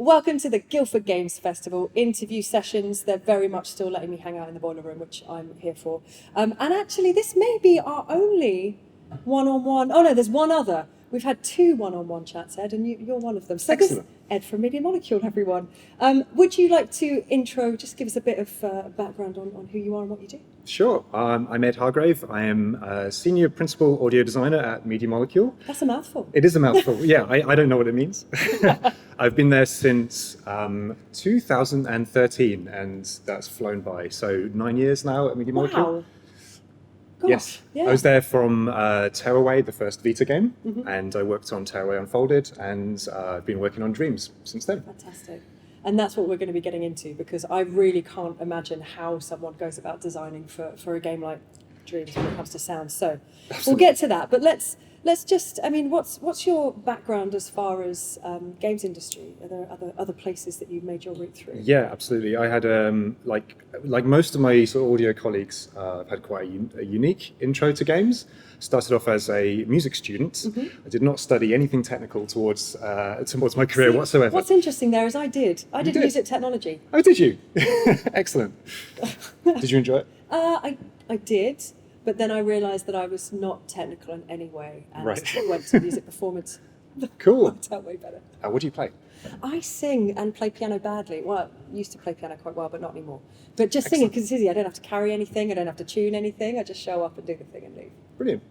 Welcome to the Guildford.Games Festival interview sessions. They're very much still letting me hang out in the boiler room, which I'm here for. And actually, this may be our only one-on-one. Oh no, there's one other. We've had two one-on-one chats, Ed, and you're one of them. So Excellent. This Ed from Media Molecule, everyone. Would you like to just give us a bit of background on who you are and what you do? Sure. I'm Ed Hargrave. I am a Senior Principal Audio Designer at Media Molecule. That's a mouthful. It is a mouthful. Yeah, I don't know what it means. I've been there since 2013, and that's flown by. So 9 years now at Media Molecule. Wow. Gosh, Yes, yeah. I was there from Tearaway, the first Vita game, and I worked on Tearaway Unfolded, and I've been working on Dreams since then. Fantastic. And that's what we're going to be getting into, because I really can't imagine how someone goes about designing for a game like Dreams when it comes to sound. So We'll get to that, but let's just, I mean, what's your background as far as games industry? Are there other places that you've made your route through? Yeah, absolutely. I had like most of my sort of audio colleagues, I've had quite a unique intro to games. Started off as a music student. I did not study anything technical towards my career whatsoever. What's interesting there is I did did? music technology. Oh, did you? Excellent. Did you enjoy it? I did, but then I realised that I was not technical in any way, and Right. went to music performance. Cool. Worked out way better. What do you play? I sing and play piano badly. Well, I used to play piano quite well, but not anymore. But just singing, because it's easy. I don't have to carry anything. I don't have to tune anything. I just show up and do the thing and leave. Brilliant.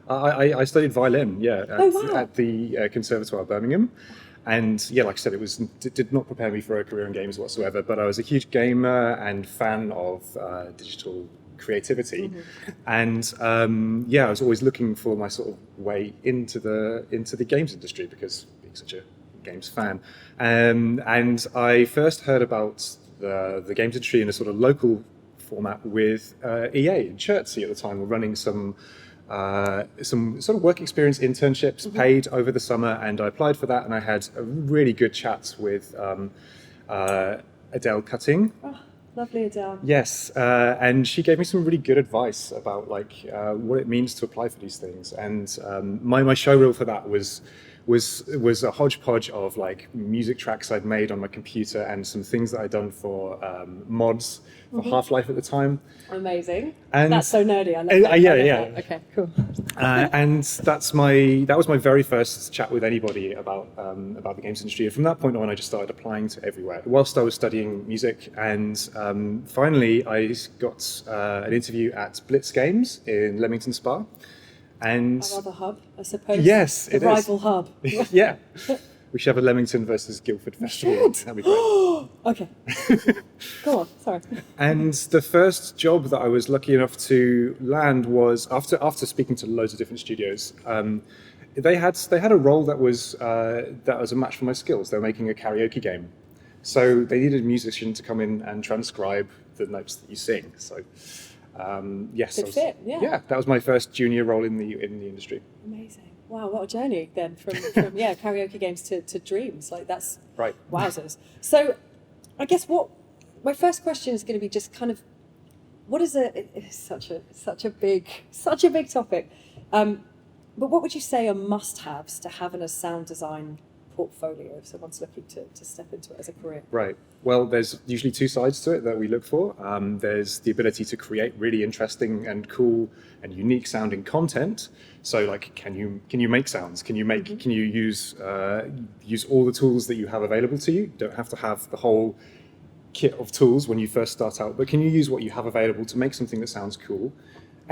I studied violin, wow. at the Conservatoire Birmingham. And yeah, like I said, it did not prepare me for a career in games whatsoever, but I was a huge gamer and fan of digital creativity. And I was always looking for my sort of way into the games industry, because being such a games fan. And I first heard about the games industry in a sort of local format with EA in Chertsey at the time. Were running some sort of work experience internships paid over the summer, and I applied for that, and I had a really good chat with Adele Cutting. Oh, lovely Adele. Yes, and she gave me some really good advice about what it means to apply for these things. And my showreel for that was a hodgepodge of like music tracks I'd made on my computer and some things that I'd done for mods for Half-Life at the time. Amazing. And that's so nerdy. I love that. yeah. Okay, cool. And that was my very first chat with anybody about the games industry. And from that point on, I just started applying to everywhere whilst I was studying music. And finally, I got an interview at Blitz Games in Leamington Spa. And Our other hub, I suppose. Yes, the it rival is. hub. Yeah, we should have a Leamington versus Guildford festival. That'd be great. Okay. Go on. Sorry. And the first job that I was lucky enough to land was after speaking to loads of different studios. They had a role that was a match for my skills. They were making a karaoke game, so they needed a musician to come in and transcribe the notes that you sing. So. Yes, Good fit, yeah. Yeah, that was my first junior role in the industry. Amazing. Wow, what a journey then from karaoke games to Dreams. Like that's Right. Wowzers. So I guess my first question is going to be just kind of what is it's such a big topic. But what would you say are must-haves to have in a sound design portfolio if someone's looking to step into it as a career? Right. Well, there's usually two sides to it that we look for. There's the ability to create really interesting and cool and unique sounding content. So, like, can you make sounds? Can you use all the tools that you have available to you? You don't have to have the whole kit of tools when you first start out, but can you use what you have available to make something that sounds cool?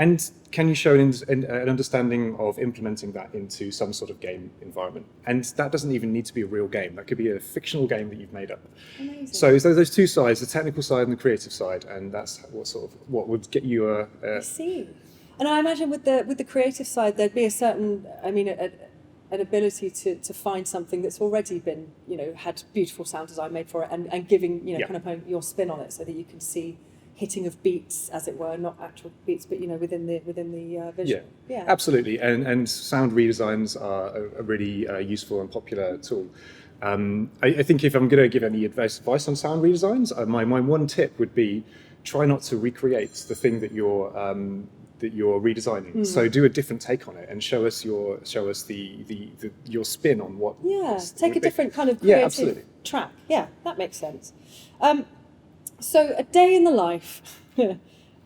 And can you show an understanding of implementing that into some sort of game environment? And that doesn't even need to be a real game. That could be a fictional game that you've made up. Amazing. So those two sides, the technical side and the creative side, and that's what would get you I see. And I imagine with the creative side, there'd be a certain, an ability to find something that's already been, had beautiful sound design made for it, and giving, kind of your spin on it, so that you can see hitting of beats, as it were, not actual beats, but within the visual. Yeah, absolutely. And sound redesigns are a really useful and popular tool. I think if I'm going to give any advice on sound redesigns, my one tip would be try not to recreate the thing that you're redesigning. So do a different take on it and show us your spin on what. Yeah, take a different kind of creative track. Yeah, that makes sense. So a day in the life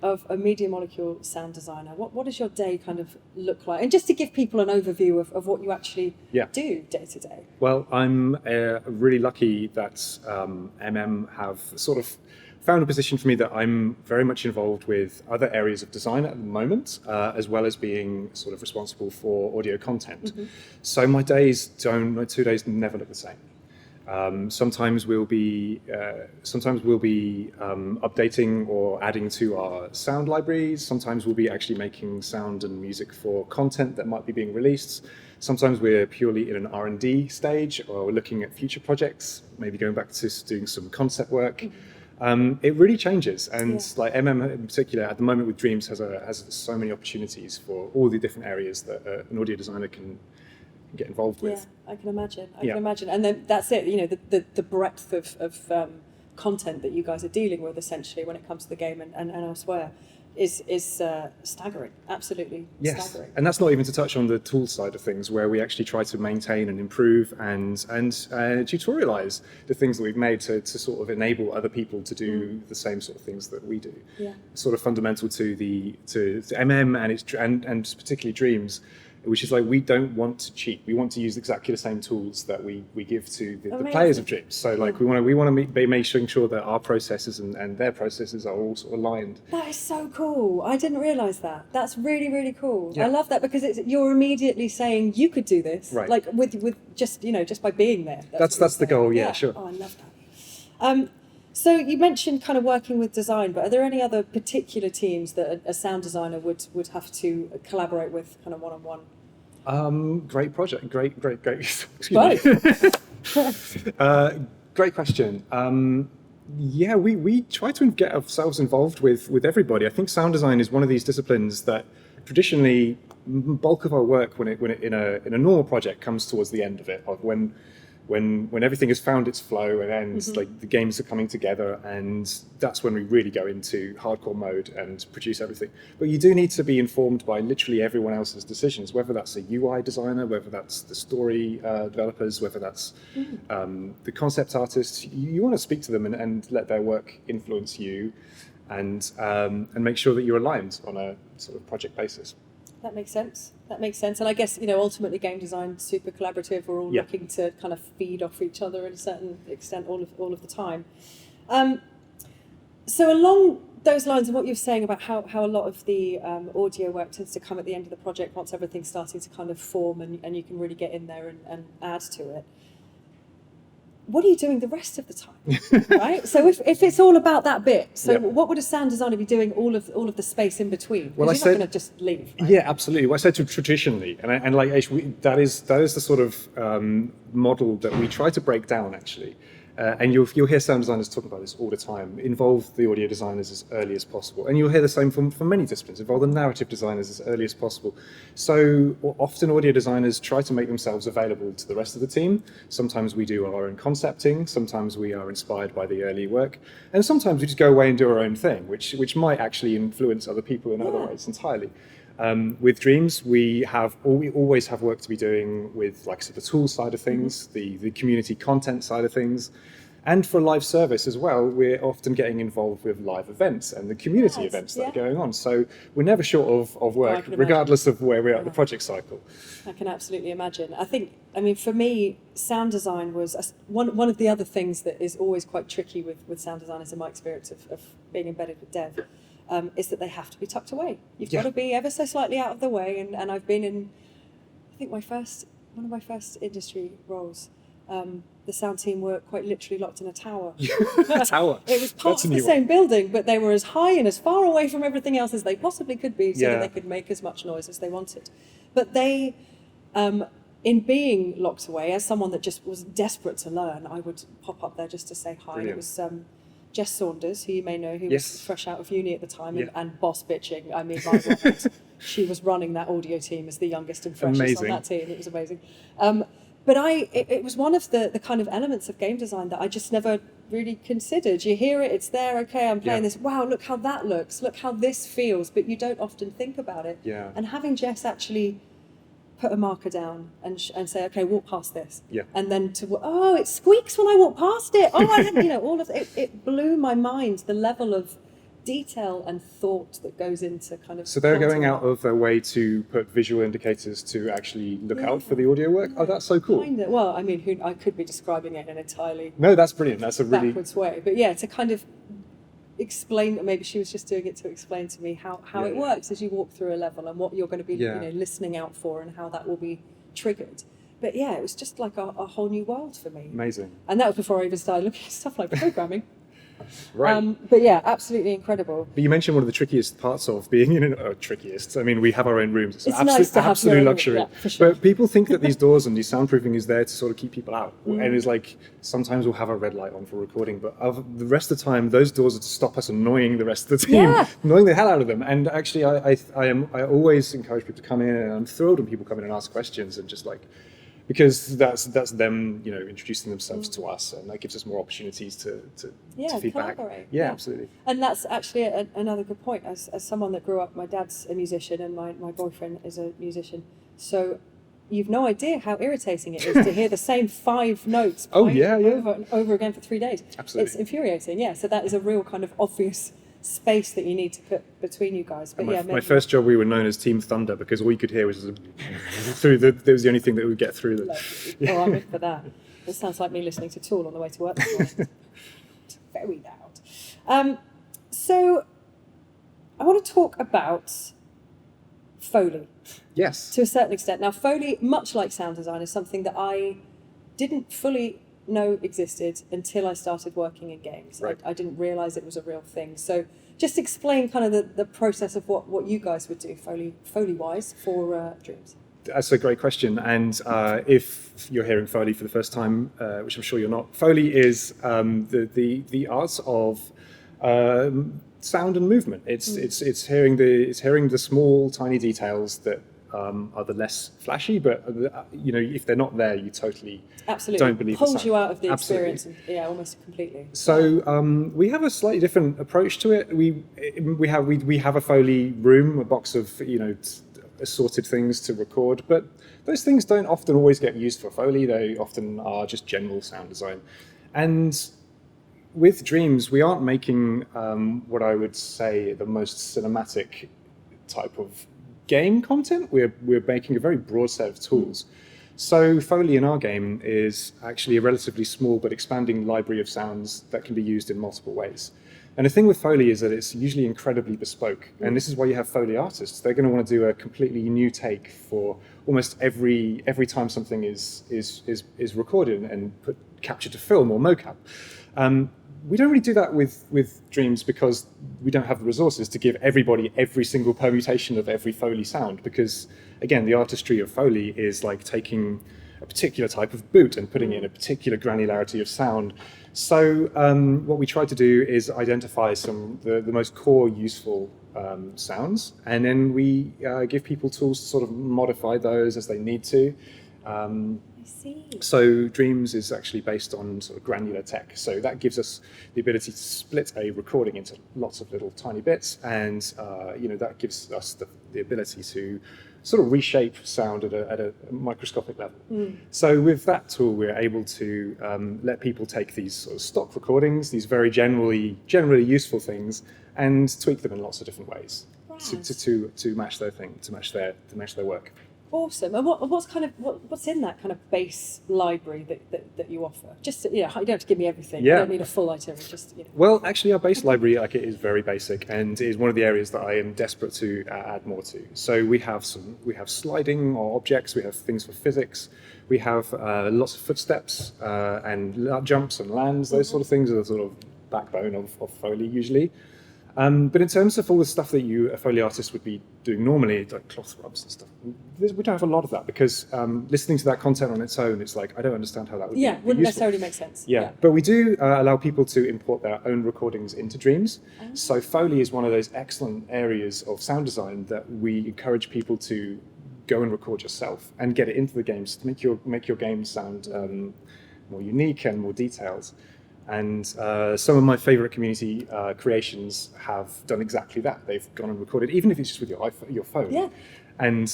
of a media molecule sound designer, what does your day kind of look like? And just to give people an overview of what you actually do day to day. Well, I'm really lucky that have sort of found a position for me that I'm very much involved with other areas of design at the moment, as well as being sort of responsible for audio content. So my 2 days never look the same. Sometimes we'll be updating or adding to our sound libraries. Sometimes we'll be actually making sound and music for content that might be being released. Sometimes we're purely in an R&D stage, or we're looking at future projects, maybe going back to doing some concept work. It really changes, and like in particular at the moment with Dreams has so many opportunities for all the different areas that an audio designer can get involved with. Yeah, I can imagine. I can imagine. And then that's it, you know, the breadth of content that you guys are dealing with essentially when it comes to the game and elsewhere is staggering. Absolutely staggering. And that's not even to touch on the tool side of things, where we actually try to maintain and improve and tutorialize the things that we've made to sort of enable other people to do the same sort of things that we do. Yeah. Sort of fundamental to and particularly Dreams, which is like, we don't want to cheat. We want to use exactly the same tools that we give to the players of Dreams. So like we want to be making sure that our processes and their processes are all sort of aligned. That is so cool. I didn't realise that. That's really, really cool. Yeah. I love that, because you're immediately saying you could do this, right? Like with just just by being there. That's the goal. Yeah, sure. Oh, I love that. So you mentioned kind of working with design, but are there any other particular teams that a sound designer would have to collaborate with, kind of one-on-one? Great project. Great. Excuse me. Great question. We try to get ourselves involved with everybody. I think sound design is one of these disciplines that traditionally bulk of our work when it in a normal project comes towards the end of it, of when everything has found its flow and ends, like the games are coming together, and that's when we really go into hardcore mode and produce everything. But you do need to be informed by literally everyone else's decisions, whether that's a UI designer, whether that's the story developers, whether that's the concept artists. You want to speak to them and let their work influence you, and make sure that you're aligned on a sort of project basis. That makes sense. And I guess, ultimately game design super collaborative. We're all looking to kind of feed off each other at a certain extent all of the time. So along those lines, and what you're saying about how a lot of the audio work tends to come at the end of the project once everything's starting to kind of form and you can really get in there and add to it. What are you doing the rest of the time, right? So if it's all about that bit, what would a sound designer be doing all of the space in between? Because you're not going to just leave. Right? Yeah, absolutely. Well, I said traditionally, and like that is the sort of model that we try to break down actually. And you'll hear sound designers talk about this all the time. Involve the audio designers as early as possible, and you'll hear the same from many disciplines. Involve the narrative designers as early as possible. So often audio designers try to make themselves available to the rest of the team. Sometimes we do our own concepting. Sometimes we are inspired by the early work, and sometimes we just go away and do our own thing, which might actually influence other people in other ways entirely. With Dreams, we always have work to be doing with, like I said, the tool side of things, the community content side of things, and for live service as well. We're often getting involved with live events and the community events that are going on. So we're never short of work, regardless of where we are at the project cycle. I can absolutely imagine. I mean, for me, sound design was one of the other things that is always quite tricky with sound designers in my experience of being embedded with dev. Is that they have to be tucked away. You've got to be ever so slightly out of the way. And I've been in, I think one of my first industry roles, the sound team were quite literally locked in a tower. A tower? It was part of the same building, but they were as high and as far away from everything else as they possibly could be, so that they could make as much noise as they wanted. But they, in being locked away, as someone that just was desperate to learn, I would pop up there just to say hi. Brilliant. It was Jess Saunders, who you may know, who was fresh out of uni at the time and boss bitching. I mean, my God, she was running that audio team as the youngest and freshest on that team. It was amazing. But it was one of the kind of elements of game design that I just never really considered. You hear it, it's there, okay, I'm playing this. Wow, look how that looks. Look how this feels. But you don't often think about it. Yeah. And having Jess actually put a marker down and say, okay, walk past this. Yeah. And then it squeaks when I walk past it. Oh, I had, all of it. It blew my mind, the level of detail and thought that goes into kind of. So they're going out of their way to put visual indicators to actually look out for the audio work. Oh, that's so cool. Kind of. Well, I mean, I could be describing it in an entirely No, that's brilliant. That's a really backwards way, but yeah, to kind of explain. Maybe she was just doing it to explain to me how it works as you walk through a level and what you're going to be listening out for and how that will be triggered. But yeah, it was just like a whole new world for me. amazing. And that was before I even started looking at stuff like programming. Right. But yeah, absolutely incredible. But you mentioned one of the trickiest parts of being in trickiest. I mean, we have our own rooms. It's nice to have absolute your own, luxury. yeah, for sure. But people think that these doors and these soundproofing is there to sort of keep people out. And it's like sometimes we'll have a red light on for recording, but the rest of the time, those doors are to stop us annoying the rest of the team, annoying the hell out of them. And actually, I always encourage people to come in, and I'm thrilled when people come in and ask questions and just like. Because that's them, introducing themselves to us, and that gives us more opportunities to feedback. Collaborate. Yeah, absolutely. And that's actually another good point. As someone that grew up, my dad's a musician and my boyfriend is a musician. So you've no idea how irritating it is to hear the same 5 notes played over and over again for 3 days. Absolutely. It's infuriating, yeah. So that is a real kind of obvious space that you need to put between you guys. But my first job, we were known as Team Thunder because all you could hear was that was the only thing that would get through. Oh, I'm in for that. It sounds like me listening to Tool on the way to work this morning. Very loud. So I want to talk about foley. Yes. To a certain extent. Now, foley, much like sound design, is something that I didn't fully know existed until I started working in games. Right. I didn't realise it was a real thing. So just explain kind of the process of what you guys would do foley-wise for Dreams. That's a great question. And if you're hearing Foley for the first time, which I'm sure you're not, Foley is the art of sound and movement. It's hearing the small, tiny details that are the less flashy, but if they're not there, you totally don't believe pulls the sound. you out of the Absolutely. experience, and, almost completely. So we have a slightly different approach to it. We have a Foley room, a box of assorted things to record, but those things don't often always get used for Foley. They often are just general sound design. And with Dreams, we aren't making what I would say the most cinematic type of game content. We're making a very broad set of tools. So Foley in our game is actually a relatively small but expanding library of sounds that can be used in multiple ways. And the thing with Foley is that it's usually incredibly bespoke. And this is why you have Foley artists. They're going to want to do a completely new take for almost every time something is recorded and captured to film or mocap. We don't really do that with Dreams because we don't have the resources to give everybody every single permutation of every Foley sound, because again, the artistry of Foley is like taking a particular type of boot and putting in a particular granularity of sound. So what we try to do is identify the most core useful sounds, and then we give people tools to sort of modify those as they need to. I see. So Dreams is actually based on sort of granular tech. So that gives us the ability to split a recording into lots of little tiny bits, and that gives us the ability to sort of reshape sound at a microscopic level. So with that tool, we're able to let people take these sort of stock recordings, these very generally useful things, and tweak them in lots of different ways to match their thing, to match their work. Awesome. And what's in that kind of base library that you offer? Just you don't have to give me everything. Yeah. I don't need a full itinerary. Just Well, actually, our base library it is very basic, and is one of the areas that I am desperate to add more to. So we have sliding or objects. We have things for physics. We have lots of footsteps and jumps and lands. Those sort of things are the sort of backbone of Foley usually. But in terms of all the stuff that a Foley artist would be doing normally, like cloth rubs and stuff, we don't have a lot of that, because listening to that content on its own, it's like, I don't understand how that would be wouldn't useful. necessarily make sense. Yeah, but we do allow people to import their own recordings into Dreams. So Foley is one of those excellent areas of sound design that we encourage people to go and record yourself and get it into the games to make your game sound more unique and more detailed. And some of my favorite community creations have done exactly that. They've gone and recorded, even if it's just with your phone. Yeah. and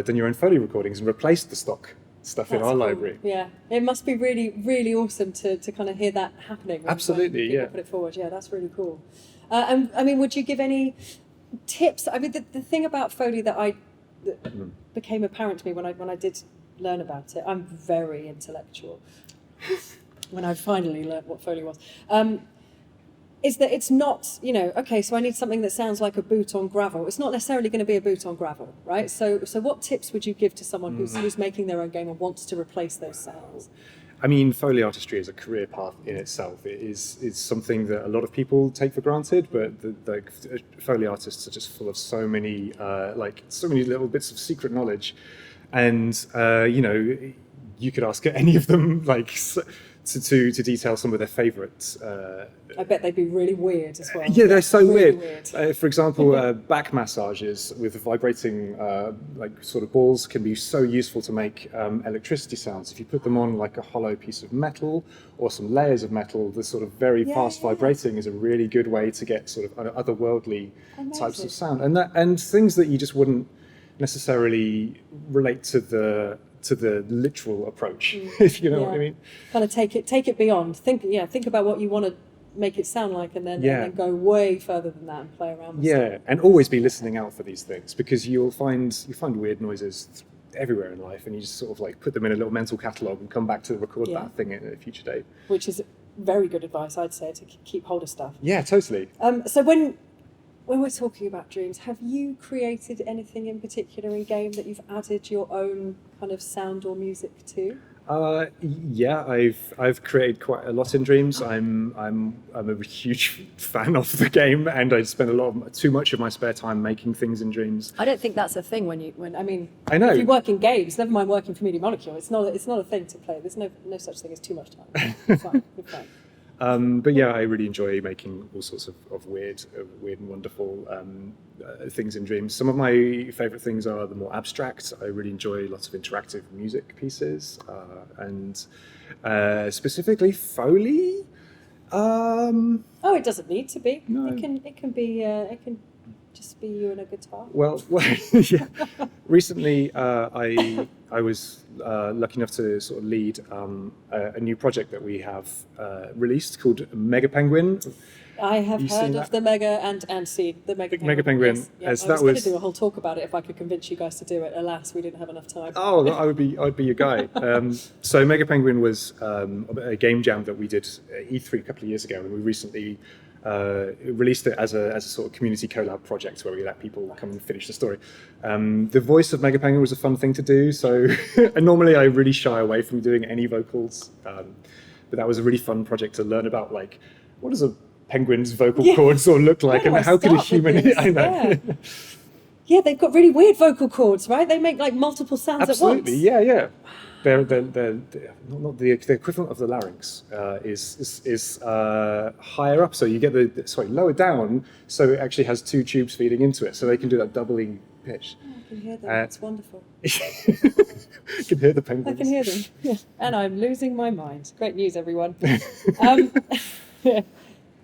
done your own Foley recordings and replaced the stock stuff in our library. Yeah, it must be really, really awesome to kind of hear that happening. Absolutely, when people put it forward. Yeah, that's really cool. And I mean, would you give any tips? I mean, the thing about Foley that became apparent to me when I did learn about it. I'm very intellectual. When I finally learned what Foley was. Is that it's not, okay, so I need something that sounds like a boot on gravel. It's not necessarily going to be a boot on gravel, right? So what tips would you give to someone who's making their own game and wants to replace those sounds? I mean, Foley artistry is a career path in itself. It's something that a lot of people take for granted, but the Foley artists are just full of so many little bits of secret knowledge. And, you could ask any of them, to detail some of their favourites. I bet they'd be really weird as well. Yeah, they're so really weird. For example, back massages with vibrating sort of balls can be so useful to make electricity sounds. If you put them on like a hollow piece of metal or some layers of metal, the sort of very fast vibrating is a really good way to get sort of otherworldly types of sound, and things that you just wouldn't necessarily relate to the literal approach, if you know what I mean. Kind of take it beyond. Think about what you want to make it sound like, and then go way further than that and play around with stuff. And always be listening out for these things, because you find weird noises everywhere in life, and you just sort of put them in a little mental catalogue and come back to record that thing at a future date. Which is very good advice, I'd say, to keep hold of stuff. Yeah, totally. So when we're talking about dreams, have you created anything in particular in game that you've added your own kind of sound or music to? I've created quite a lot in dreams. I'm a huge fan of the game, and I spend too much of my spare time making things in dreams. I don't think that's a thing I know. If you work in games, never mind working for Media Molecule, it's not a thing to play. There's no such thing as too much time. You're fine. But yeah, I really enjoy making all sorts of weird and wonderful things in dreams. Some of my favourite things are the more abstract. I really enjoy lots of interactive music pieces, and specifically Foley. It doesn't need to be. No. It can just be you and a guitar. Well, yeah. Recently, I was lucky enough to sort of lead a new project that we have released called Mega Penguin. I have heard of the Mega and seen the Mega Penguin. Mega Penguin. Yes. I was going to do a whole talk about it if I could convince you guys to do it. Alas, we didn't have enough time. Oh, I'd be your guy. So Mega Penguin was a game jam that we did at E3 a couple of years ago, and we recently released it as a sort of community collab project where we let people come and finish the story. The voice of Mega Penguin was a fun thing to do, so and normally I really shy away from doing any vocals, but that was a really fun project to learn about, what does a penguin's vocal cords sort of look like, and how could a human... I know. Yeah, they've got really weird vocal cords, right? They make multiple sounds at once. Absolutely, yeah. They're not the equivalent of the larynx is higher up, so you get lower down, so it actually has two tubes feeding into it, so they can do that doubling pitch. Oh, I can hear them. It's wonderful. I can hear the penguins. I can hear them. Yeah. And I'm losing my mind. Great news, everyone.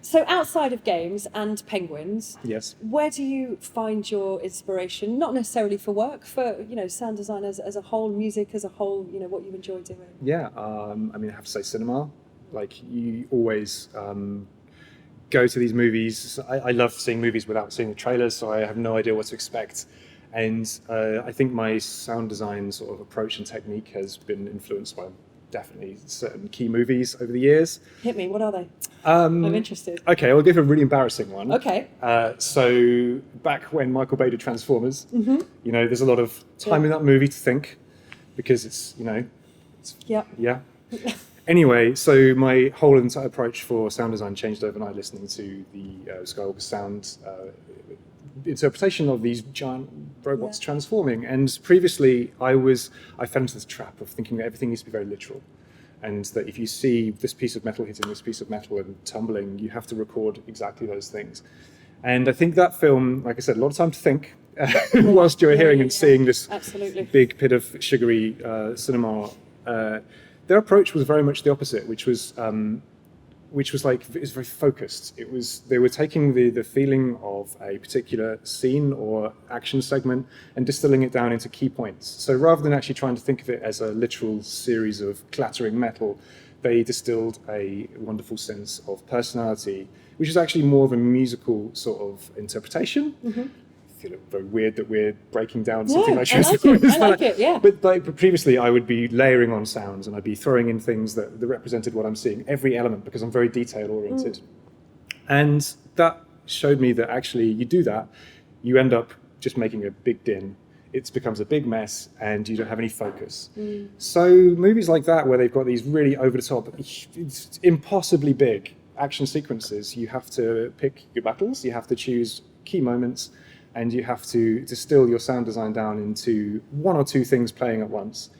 So outside of games and penguins, yes, where do you find your inspiration? Not necessarily for work, for sound design as a whole, music as a whole. What you enjoy doing. Yeah, I have to say cinema. You always go to these movies. I love seeing movies without seeing the trailers, so I have no idea what to expect. And I think my sound design sort of approach and technique has been influenced by definitely certain key movies over the years. Hit me, what are they? I'm interested. Okay, I'll give a really embarrassing one. Okay. So back when Michael Bay did Transformers, there's a lot of time in that movie to think, because it's. Yeah. Anyway, so my whole entire approach for sound design changed overnight listening to the Skywalker sound interpretation of these giant robots transforming. And previously I fell into this trap of thinking that everything needs to be very literal, and that if you see this piece of metal hitting this piece of metal and tumbling, you have to record exactly those things. And I think that film, like I said, a lot of time to think whilst you're hearing and seeing this big pit of sugary cinema. Their approach was very much the opposite, which was which was like, it was very focused. They were taking the feeling of a particular scene or action segment and distilling it down into key points. So rather than actually trying to think of it as a literal series of clattering metal, they distilled a wonderful sense of personality, which is actually more of a musical sort of interpretation. Mm-hmm. I feel very weird that we're breaking down something like I like it. I like it, yeah. But previously, I would be layering on sounds and I'd be throwing in things that represented what I'm seeing, every element, because I'm very detail oriented. And that showed me that actually you do that, you end up just making a big din. It becomes a big mess and you don't have any focus. So movies like that, where they've got these really over the top, impossibly big action sequences, you have to pick your battles, you have to choose key moments, and you have to distill your sound design down into one or two things playing at once,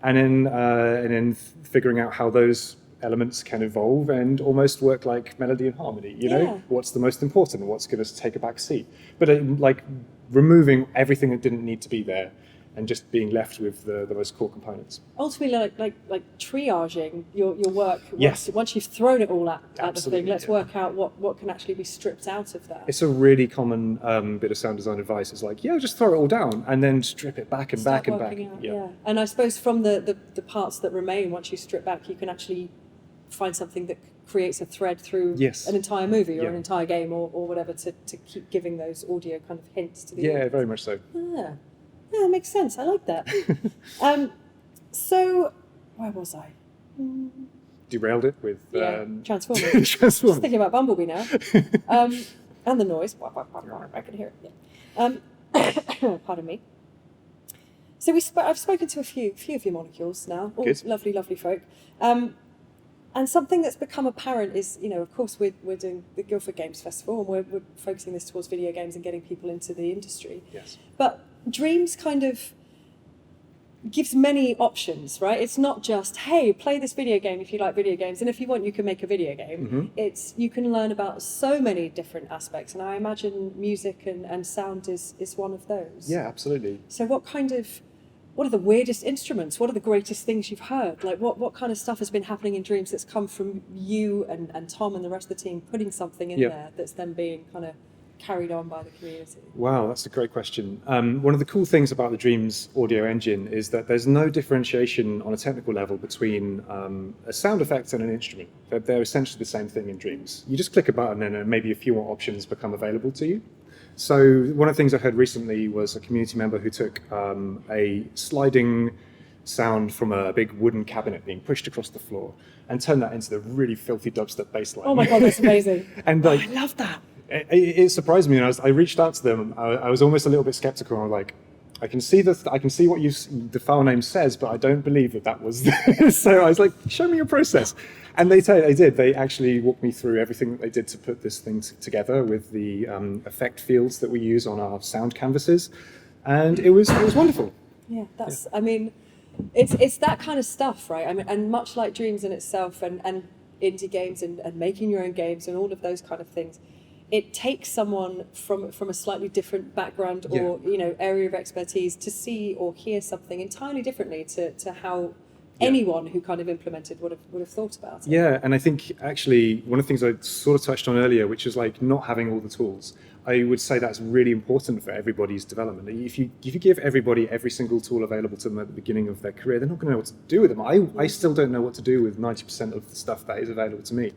and then figuring out how those elements can evolve and almost work like melody and harmony. You know, what's the most important, what's going to take a back seat, but like removing everything that didn't need to be there and just being left with the most core components. Ultimately, like triaging your work. Yes. Once you've thrown it all at the Absolutely, thing, let's work out what can actually be stripped out of that. It's a really common bit of sound design advice. It's like, just throw it all down and then strip it back and Start back and back. working out, yeah. And I suppose from the parts that remain, once you strip back, you can actually find something that creates a thread through an entire movie or an entire game or whatever to keep giving those audio kind of hints to the audience. Very much so. Yeah, makes sense. I like that. So, where was I? Derailed it with Transformers. Transformers. Just thinking about Bumblebee now, and the noise. I can hear it. Yeah. Pardon me. So I've spoken to a few of your molecules now. All Good. lovely, lovely folk. And something that's become apparent is, of course, we're doing the Guildford.Games Festival, and we're focusing this towards video games and getting people into the industry. Yes. But Dreams kind of gives many options, right? It's not just, hey, play this video game if you like video games, and if you want, you can make a video game. Mm-hmm. It's you can learn about so many different aspects, and I imagine music and sound is one of those. Yeah, absolutely. So what are the weirdest instruments? What are the greatest things you've heard? Like what kind of stuff has been happening in Dreams that's come from you and Tom and the rest of the team putting something in there that's then being kind of carried on by the community? Wow, that's a great question. One of the cool things about the Dreams audio engine is that there's no differentiation on a technical level between a sound effect and an instrument. They're essentially the same thing in Dreams. You just click a button and maybe a few more options become available to you. So one of the things I heard recently was a community member who took a sliding sound from a big wooden cabinet being pushed across the floor and turned that into the really filthy dubstep bass line. Oh my God, that's amazing. And I love that. It surprised me, and I reached out to them. I was almost a little bit skeptical. I was like, I can see what the file name says, but I don't believe that was. So I was like, show me your process. And they did. They actually walked me through everything that they did to put this thing together with the effect fields that we use on our sound canvases, and it was wonderful. Yeah, that's. I mean, it's that kind of stuff, right? I mean, and much like Dreams in itself, and indie games and making your own games and all of those kind of things. It takes someone from a slightly different background or area of expertise to see or hear something entirely differently to how anyone who kind of implemented would have thought about it. Yeah, and I think actually one of the things I sort of touched on earlier, which is like not having all the tools, I would say that's really important for everybody's development. If you give everybody every single tool available to them at the begining of their career, they're not going to know what to do with them. I still don't know what to do with 90% of the stuff that is available to me.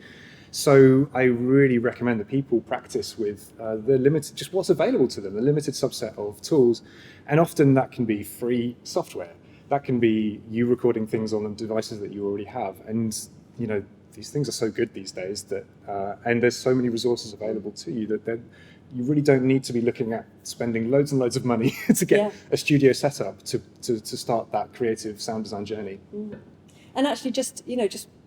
So I really recommend that people practice with the limited, just what's available to them, the limited subset of tools. And often that can be free software. That can be you recording things on the devices that you already have. And, these things are so good these days that, and there's so many resources available to you that you really don't need to be looking at spending loads and loads of money to get a studio set up to start that creative sound design journey. Mm. And actually just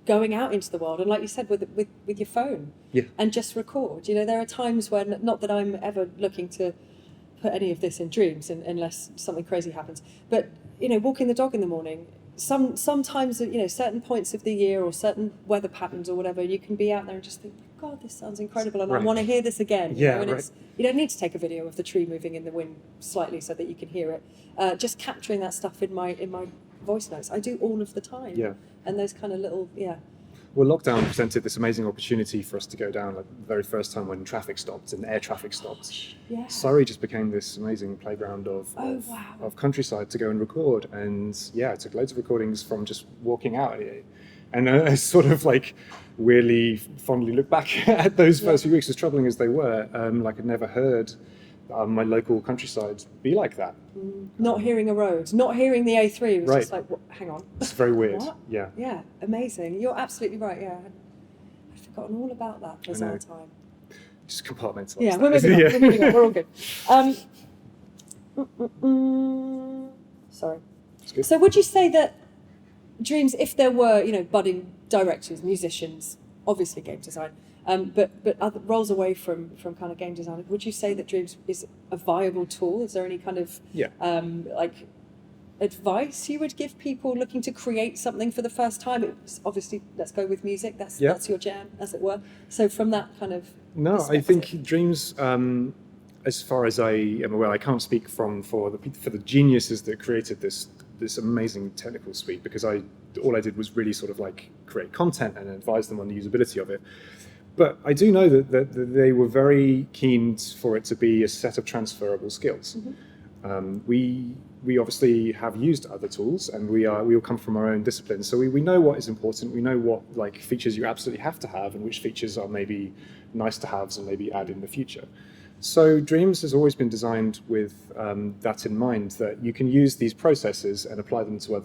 going out into the world and, like you said, with your phone and just record. There are times when, not that I'm ever looking to put any of this in Dreams unless something crazy happens, but walking the dog in the morning, sometimes certain points of the year or certain weather patterns or whatever, you can be out there and just think, God, this sounds incredible, and I want to hear this again. And you don't need to take a video of the tree moving in the wind slightly so that you can hear it. Just capturing that stuff in my voice notes, I do all of the time. And those kind of little well, lockdown presented this amazing opportunity for us to go down, like the very first time when traffic stopped and air traffic stopped. Yeah. Surrey just became this amazing playground of countryside to go and record. And yeah, I took loads of recordings from just walking out. And I sort of like weirdly fondly look back at those first few weeks, as troubling as they were. Like I'd never heard my local countryside be like that. Not hearing a road, not hearing the A3 was just like, hang on. It's very weird. What? Yeah. Yeah, amazing. You're absolutely right. Yeah, I'd forgotten all about that bizarre time. Just compartmentalize. Yeah, we're moving on. We're moving on. We're all good. Sorry. Good. So, would you say that Dreams, if there were, budding directors, musicians, obviously game design, but other roles away from kind of game design, would you say that Dreams is a viable tool? Is there any kind of like advice you would give people looking to create something for the first time? It's obviously, let's go with music. That's your jam, as it were. So from that kind of I think Dreams, as far as I am aware, I can't speak for the geniuses that created this amazing technical suite, because all I did was really sort of like create content and advise them on the usability of it. But I do know that they were very keen for it to be a set of transferable skills. We obviously have used other tools, and we all come from our own disciplines, so we know what is important. We know what like features you absolutely have to have, and which features are maybe nice to haves and maybe add in the future. So Dreams has always been designed with that in mind, that you can use these processes and apply them to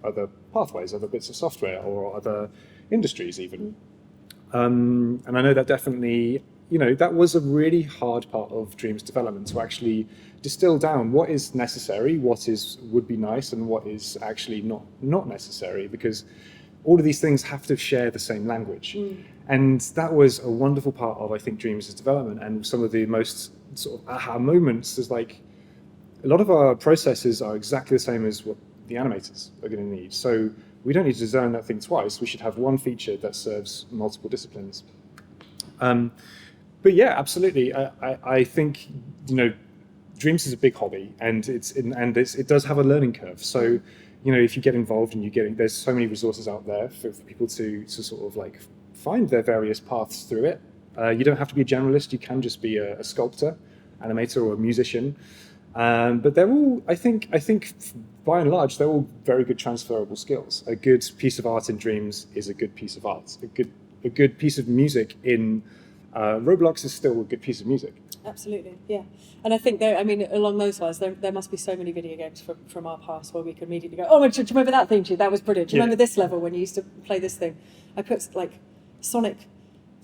other pathways, other bits of software, or other industries even. And I know that definitely, that was a really hard part of Dreams development, to actually distill down what is necessary, what would be nice, and what is actually not necessary, because all of these things have to share the same language. And that was a wonderful part of, I think, Dreams' development, and some of the most sort of aha moments is like, a lot of our processes are exactly the same as what the animators are going to need. So we don't need to design that thing twice. We should have one feature that serves multiple disciplines. But yeah, absolutely. I think, Dreams is a big hobby, and it does have a learning curve. So, if you get involved and there's so many resources out there for people to sort of like find their various paths through it. You don't have to be a generalist. You can just be a sculptor, animator, or a musician. But they're all, I think, by and large, they're all very good transferable skills. A good piece of art in Dreams is a good piece of art. A good piece of music in Roblox is still a good piece of music. Absolutely, yeah. And I think along those lines, there must be so many video games from our past where we can immediately go, oh, do you remember that theme tune? That was brilliant. Do you remember this level when you used to play this thing? I put like Sonic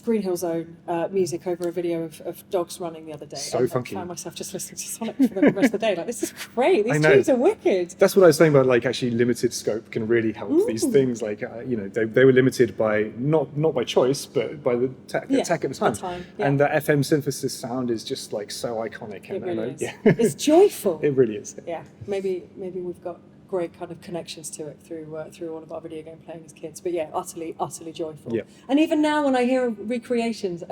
Green Hill Zone music over a video of dogs running the other day. So funky. I found myself just listening to Sonic for the rest of the day. Like, this is great. These tunes are wicked. That's what I was saying about, like, actually limited scope can really help these things. Like, they were limited by not by choice, but by the tech at the time. And the FM synthesis sound is just like so iconic. It really is. It's joyful. It really is. Yeah. Maybe we've got great kind of connections to it through all of our video game playing as kids, but yeah, utterly joyful. Yeah. And even now, when I hear recreations,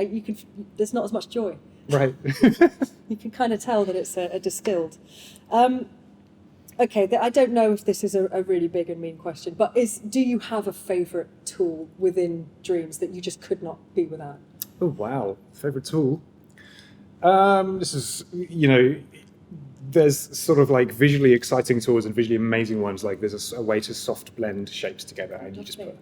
there's not as much joy. Right. You can kind of tell that it's a distilled. Okay, I don't know if this is a really big and mean question, but do you have a favourite tool within Dreams that you just could not be without? Oh wow, favourite tool. This is there's sort of like visually exciting tools and visually amazing ones. Like there's a way to soft blend shapes together, and you just put a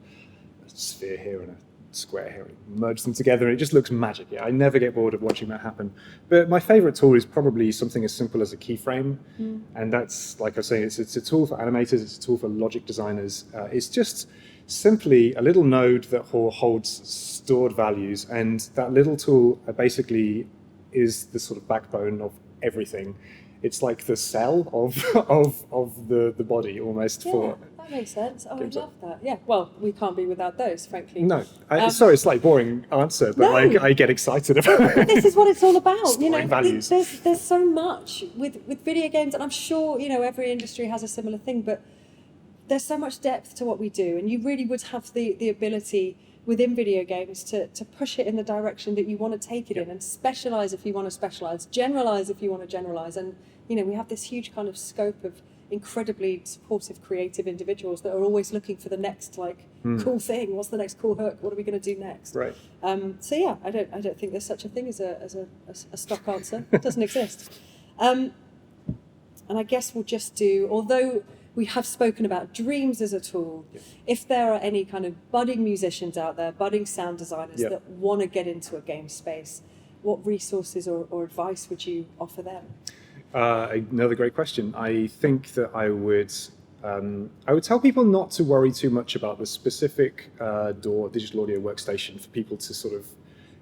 sphere here and a square here and merge them together, and it just looks magic. Yeah, I never get bored of watching that happen. But my favorite tool is probably something as simple as a keyframe, and that's, like I was saying, it's a tool for animators, it's a tool for logic designers. It's just simply a little node that holds stored values, and that little tool basically is the sort of backbone of everything. It's like the cell of the body almost. For that makes sense. Oh, I love that. Yeah, well, we can't be without those, frankly. No, sorry, it's like boring answer, but like I get excited about it. But this is what it's all about. Storing values. There's so much with video games, and I'm sure every industry has a similar thing, but there's so much depth to what we do, and you really would have the ability within video games to push it in the direction that you want to take it in, and specialize if you want to specialize, generalize if you want to generalize. And we have this huge kind of scope of incredibly supportive, creative individuals that are always looking for the next cool thing. What's the next cool hook? What are we going to do next? Right. So yeah, I don't think there's such a thing as a stock answer. It doesn't exist. And I guess we'll just do, although we have spoken about dreams as a tool, if there are any kind of budding musicians out there, budding sound designers that want to get into a game space, what resources or advice would you offer them? Another great question. I think that I would tell people not to worry too much about the specific DAW, digital audio workstation, for people to sort of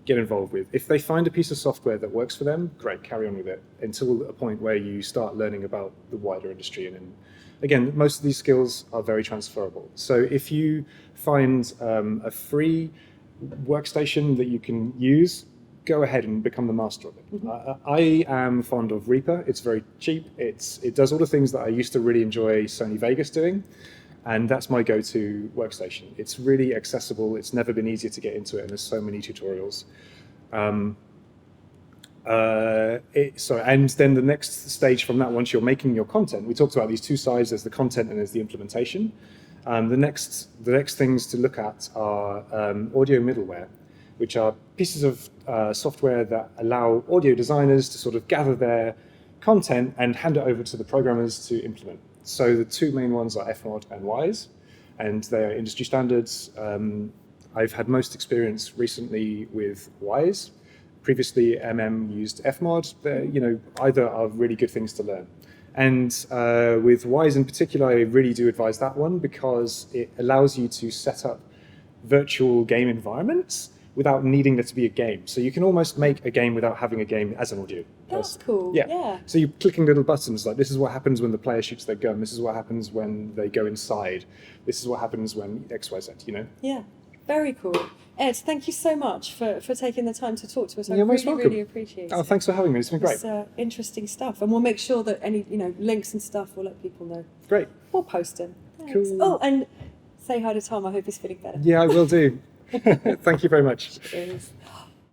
get involved with. If they find a piece of software that works for them, great, carry on with it until a point where you start learning about the wider industry. And again, most of these skills are very transferable. So if you find a free workstation that you can use, go ahead and become the master of it. I am fond of Reaper. It's very cheap. It does all the things that I used to really enjoy Sony Vegas doing, and that's my go-to workstation. It's really accessible. It's never been easier to get into it, and there's so many tutorials. And then the next stage from that, once you're making your content, we talked about these two sides. There's the content and there's the implementation. The next things to look at are audio middleware, which are pieces of software that allow audio designers to sort of gather their content and hand it over to the programmers to implement. So the two main ones are Fmod and Wise, and they are industry standards. I've had most experience recently with Wise. Previously, used Fmod. Either are really good things to learn. And with Wise in particular, I really do advise that one because it allows you to set up virtual game environments without needing there to be a game. So you can almost make a game without having a game as an audio. That's cool. Yeah. So you're clicking little buttons like, this is what happens when the player shoots their gun. This is what happens when they go inside. This is what happens when X, Y, Z, Yeah. Very cool. Ed, thank you so much for taking the time to talk to us. You're most welcome. Really appreciate it. Oh, thanks for having me. It's been great. It's interesting stuff. And we'll make sure that any links and stuff, we'll let people know. Great. We'll post them. Cool. Oh, and say hi to Tom. I hope he's feeling better. Yeah, I will do. Thank you very much. Cheers.